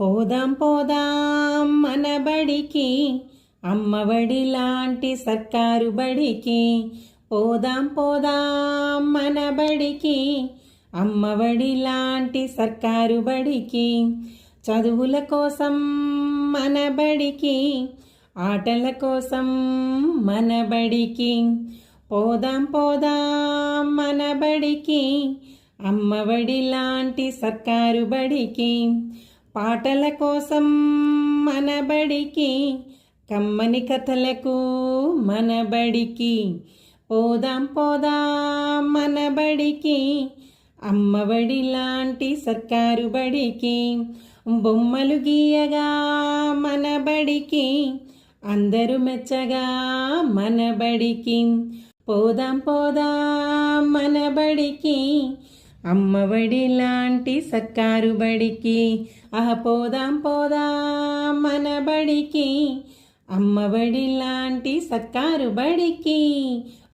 పోదాం పోదాం మన బడికి, అమ్మఒడి లాంటి సర్కారు బడికి. పోదాం పోదాం మన బడికి, అమ్మఒడి లాంటి సర్కారు బడికి. చదువుల కోసం మన బడికి, ఆటల కోసం మన బడికి. పోదాం పోదాం మన బడికి, అమ్మఒడి లాంటి సర్కారు బడికి. పాటల కోసం మన బడికి, కమ్మని కథలకు మన బడికి. పోదాం పోదాం మన బడికి, అమ్మఒడి లాంటి సర్కారు బడికి. బొమ్మలు గీయగా మన బడికి, అందరూ మెచ్చగా మన బడికి. పోదాం పోదాం మన బడికి, అమ్మఒడి లాంటి సర్కారు బడికి. పోదాం పోదాం మన బడికి, అమ్మఒడి లాంటి సర్కారు బడికి.